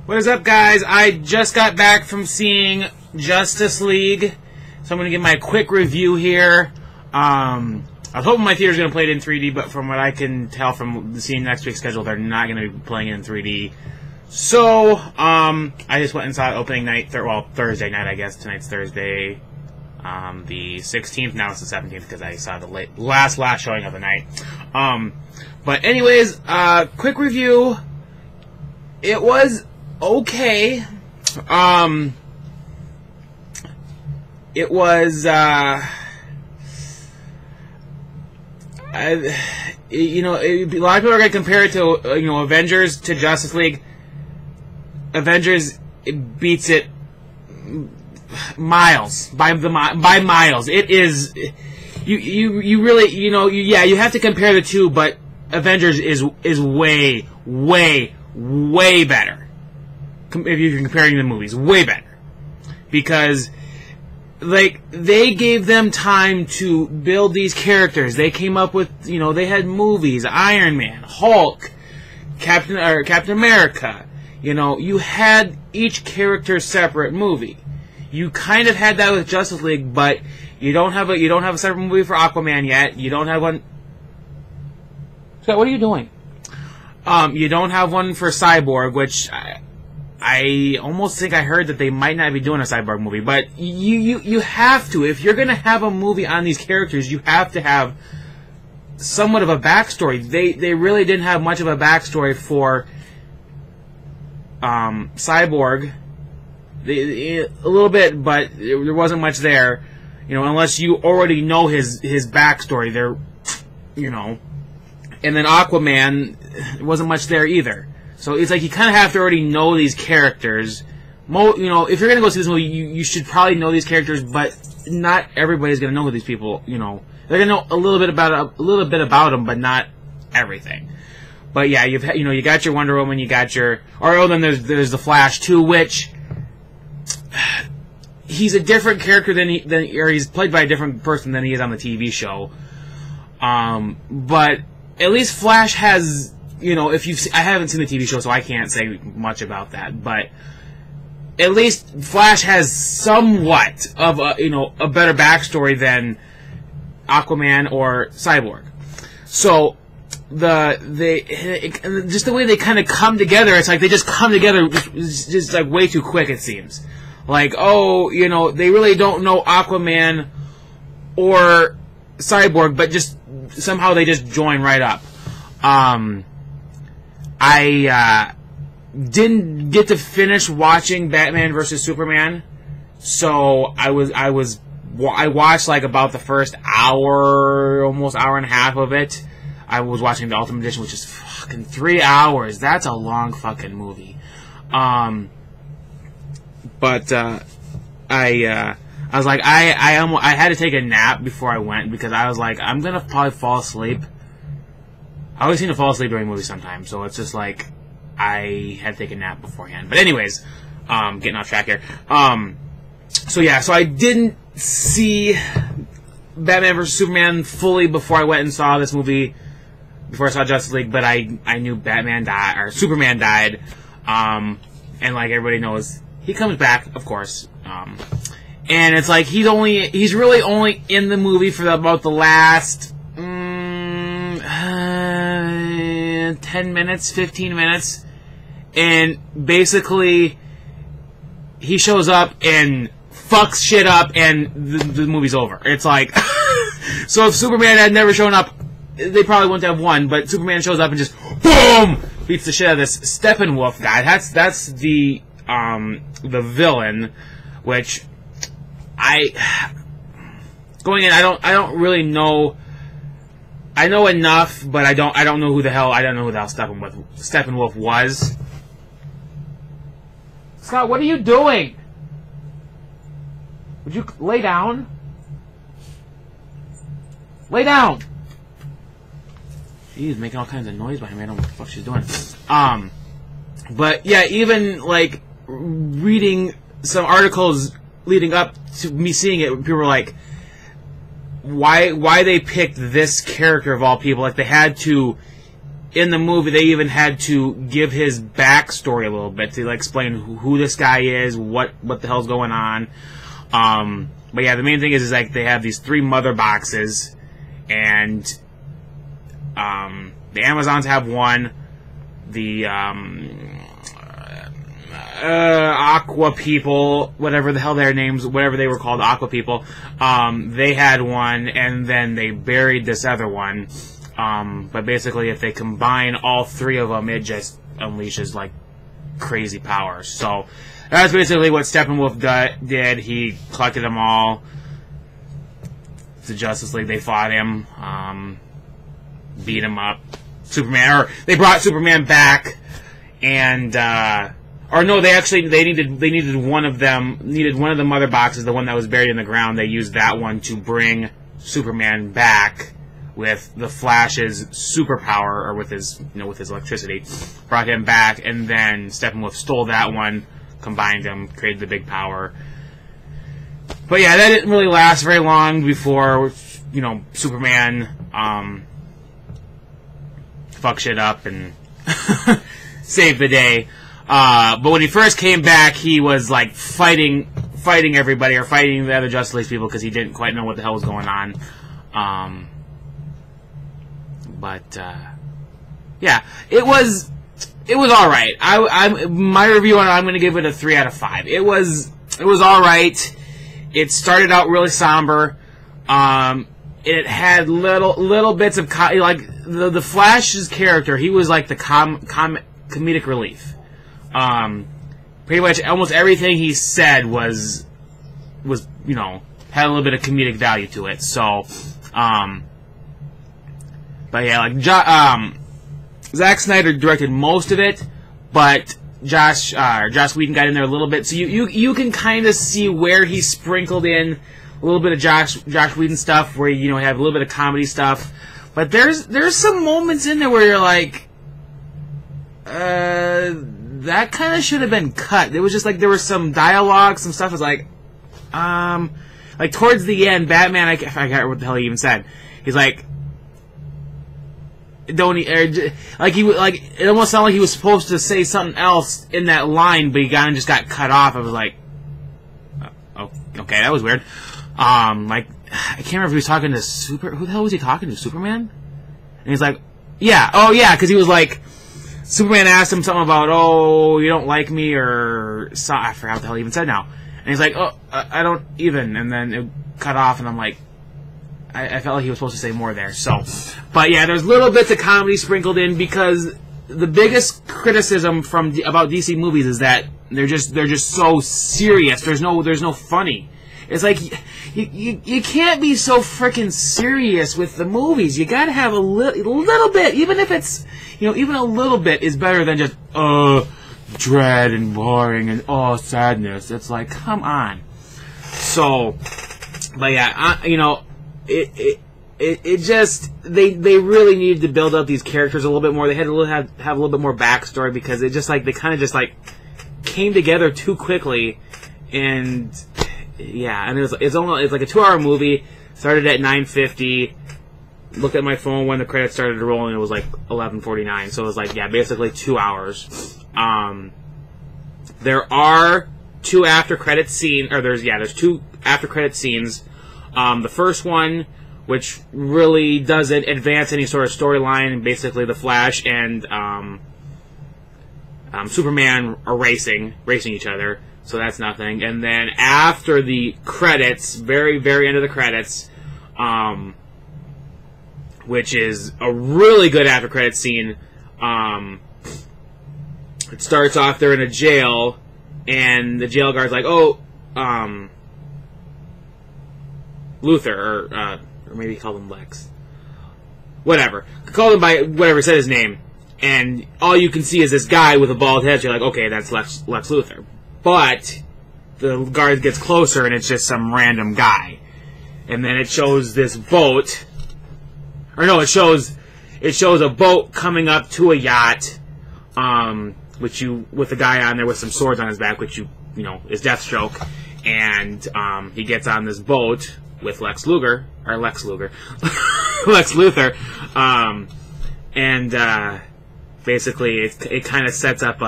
What is up, guys? I just got back from seeing Justice League, so I'm going to give my quick review here. I was hoping my theater's going to play it in 3D, but from what I can tell from seeing next week's schedule, they're not going to be playing it in 3D. So, I just went and saw it opening night, Thursday night, I guess. Tonight's Thursday, the 16th. Now it's the 17th because I saw the last showing of the night. But anyways, quick review. It was okay. It was, a lot of people are going to compare it to, Avengers to Justice League. Avengers beats it miles, by miles. It is, you really, you have to compare the two, but Avengers is way, way better. If you're comparing the movies, way better. Because, they gave them time to build these characters. They came up with, they had movies, Iron Man, Hulk, Captain America. You had each character separate movie. You kind of had that with Justice League, but you don't have a separate movie for Aquaman yet. You don't have one. Scott, what are you doing? You don't have one for Cyborg, which I almost think I heard that they might not be doing a Cyborg movie, but you have to. If you're going to have a movie on these characters, you have to have somewhat of a backstory. They really didn't have much of a backstory for Cyborg. A little bit, but there wasn't much there. Unless you already know his backstory. And then Aquaman, there wasn't much there either. So it's like you kind of have to already know these characters. If you're going to go see this movie, you should probably know these characters, but not everybody's going to know who these people, They're going to know a little bit about them, but not everything. But yeah, you got your Wonder Woman, you got your... then there's the Flash too, which... He's a different character or he's played by a different person than he is on the TV show. But at least Flash has... I haven't seen the TV show, so I can't say much about that. But at least Flash has somewhat of a better backstory than Aquaman or Cyborg. So just the way they kind of come together, it's like they just come together just like way too quick. It seems like they really don't know Aquaman or Cyborg, but just somehow they just join right up. I didn't get to finish watching Batman vs Superman, so I watched like about the first hour, almost hour and a half of it. I was watching the Ultimate Edition, which is fucking 3 hours. That's a long fucking movie. But I was like, I had to take a nap before I went because I was like, I'm gonna probably fall asleep. I always seem to fall asleep during movies sometimes, so it's just like I had to take a nap beforehand. But anyways, getting off track here. So I didn't see Batman vs Superman fully before I went and saw this movie, before I saw Justice League, but I knew Superman died, and like everybody knows, he comes back, of course, and it's like he's really only in the movie for about the last 10 minutes, 15 minutes, and basically he shows up and fucks shit up and the movie's over. It's like so if Superman had never shown up, they probably wouldn't have won, but Superman shows up and just boom beats the shit out of this Steppenwolf guy. That's the villain, which going in, I don't really know. I know enough, but I don't know who the hell Steppenwolf was. Scott, what are you doing? Would you lay down? Lay down! She's making all kinds of noise behind me. I don't know what the fuck she's doing. But yeah, even like reading some articles leading up to me seeing it, people were like, why they picked this character of all people. Like, they had to in the movie, they even had to give his backstory a little bit to like explain who this guy is, what the hell's going on. But yeah, the main thing is like they have these 3 mother boxes, and the Amazons have one. The Aqua people, whatever the hell their names, whatever they were called, Aqua people, they had one, and then they buried this other one. But basically, if they combine all 3 of them, it just unleashes like crazy powers. So that's basically what Steppenwolf did. He collected them all. The Justice League, they fought him, beat him up. They brought Superman back, and or no, they needed one of the mother boxes, the one that was buried in the ground. They used that one to bring Superman back with the Flash's superpower, or with his electricity, brought him back, and then Steppenwolf stole that one, combined them, created the big power. But yeah, that didn't really last very long before, Superman fucked shit up and saved the day. But when he first came back, he was like fighting everybody, or fighting the other Justice League people, because he didn't quite know what the hell was going on. Yeah, it was all right. My review on it, I'm going to give it a 3 out of 5. It was all right. It started out really somber. It had little bits of like the Flash's character. He was like the comedic relief. Pretty much almost everything he said was had a little bit of comedic value to it. So, but yeah, like Zack Snyder directed most of it, but Joss Whedon got in there a little bit, so you can kind of see where he sprinkled in a little bit of Josh Whedon stuff, where you have a little bit of comedy stuff, but there's some moments in there where you're like, that kind of should have been cut. It was just like there was some dialogue, some stuff was like towards the end, Batman, I forgot what the hell he even said. He's like, it almost sounded like he was supposed to say something else in that line, but he just got cut off. I was like, okay, that was weird. I can't remember if he was talking to who the hell was he talking to? Superman? And he's like, yeah, because he was like, Superman asked him something about, you don't like me, or I forgot what the hell he even said now. And he's like, I don't even, and then it cut off, and I'm like, I felt like he was supposed to say more there. So, but yeah, there's little bits of comedy sprinkled in, because the biggest criticism about DC movies is that they're just so serious. There's no funny. It's like you can't be so freaking serious with the movies. You gotta have a little bit, even if it's even a little bit is better than just dread and boring and sadness. It's like, come on. So, but yeah, It just they really needed to build up these characters a little bit more. They had to have a little bit more backstory, because it just they kind of just came together too quickly, and yeah, and it's like a 2-hour movie. Started at 9:50. Looked at my phone when the credits started to roll, and it was like 11:49. So it was basically 2 hours. There are 2 after credit scenes, or there's 2 after credit scenes. The first one, which really doesn't advance any sort of storyline, basically the Flash and Superman are racing each other, so that's nothing. And then after the credits, very, very end of the credits, which is a really good after credit scene, it starts off, they're in a jail, and the jail guard's like, Luthor, or maybe he called him Lex. Whatever. Called him by whatever said his name. And all you can see is this guy with a bald head. So you're like, okay, that's Lex Luthor. But the guard gets closer, and it's just some random guy. And then it shows this boat. Or no, it shows a boat coming up to a yacht, with a guy on there with some swords on his back, which is Deathstroke. And he gets on this boat with Lex Luthor, and basically it kind of sets up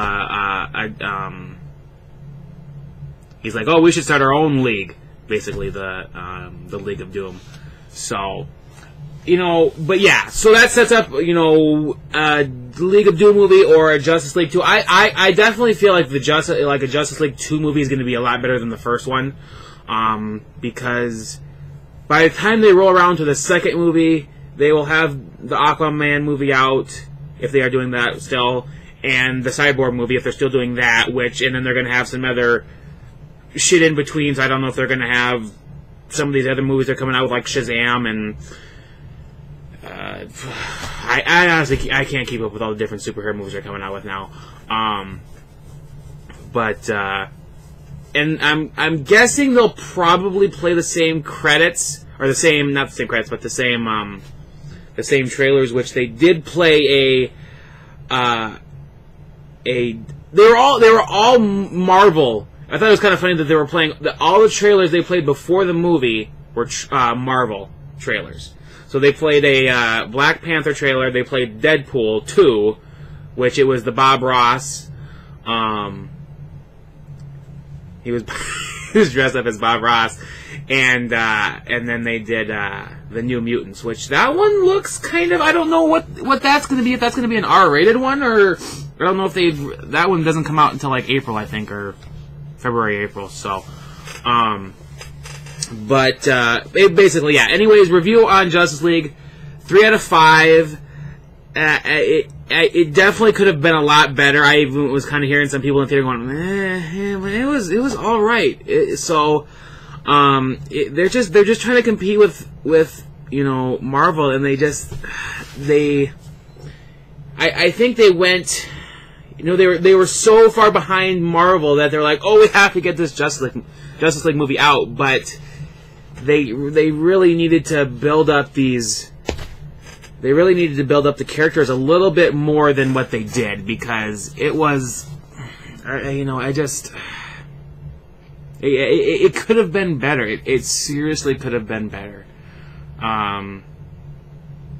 he's like, oh, we should start our own league, basically the League of Doom. So, but yeah, so that sets up, a League of Doom movie or a Justice League 2. I definitely feel like a Justice League 2 movie is going to be a lot better than the first one, because by the time they roll around to the second movie, they will have the Aquaman movie out, if they are doing that still, and the Cyborg movie, if they're still doing that, and then they're going to have some other shit in between, so I don't know if they're going to have some of these other movies that are coming out with, like Shazam, and I honestly, I can't keep up with all the different superhero movies they're coming out with now. And I'm guessing they'll probably play the same credits, or not the same credits, but the same trailers, which they did play they were all Marvel. I thought it was kind of funny that they were playing all the trailers they played before the movie were Marvel trailers. So they played a Black Panther trailer. They played Deadpool 2, which it was the Bob Ross. He was he was dressed up as Bob Ross, and then they did the New Mutants, which that one looks kind of, I don't know what that's going to be. If that's going to be an R-rated one, or I don't know if that one doesn't come out until like April, I think, or February, April. So, but basically, yeah. Anyways, review on Justice League, 3 out of 5. It definitely could have been a lot better. I even was kind of hearing some people in the theater going, but it was all right. They're just trying to compete with Marvel, and I think they went, they were so far behind Marvel that they're like, oh, we have to get this Justice League movie out, but they really needed to build up these. They really needed to build up the characters a little bit more than what they did, because it was, it could have been better. It seriously could have been better. Yeah,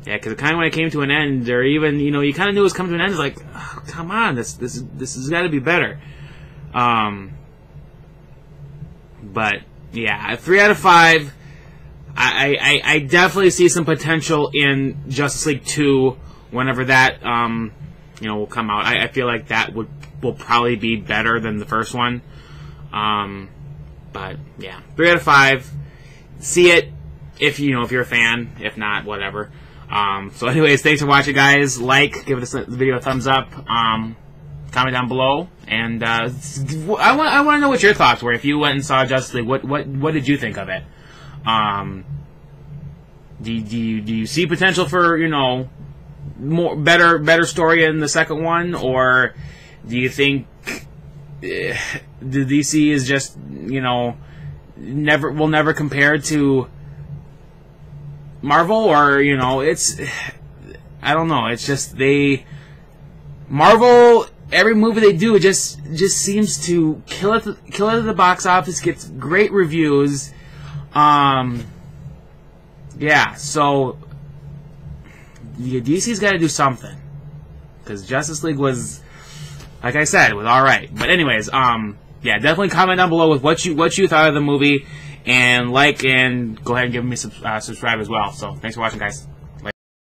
because kind of when it came to an end, or even, you kind of knew it was coming to an end, it's like, oh, come on, this has got to be better. But, yeah, 3 out of 5. I definitely see some potential in Justice League 2 whenever that will come out. I feel like that will probably be better than the first one. But yeah, 3 out of 5. See it if you're a fan. If not, whatever. So anyways, thanks for watching, guys. Give the video a thumbs up. Comment down below, and I want to know what your thoughts were if you went and saw Justice League. What did you think of it? Do you see potential for more better story in the second one, or do you think the DC is just will never compare to Marvel, or it's, I don't know, it's just Marvel, every movie they do just seems to kill it at the box office, gets great reviews. Yeah, so DC's got to do something, because Justice League was, like I said, was all right. But anyways, yeah, definitely comment down below with what you thought of the movie, and and go ahead and give me subscribe as well. So thanks for watching, guys.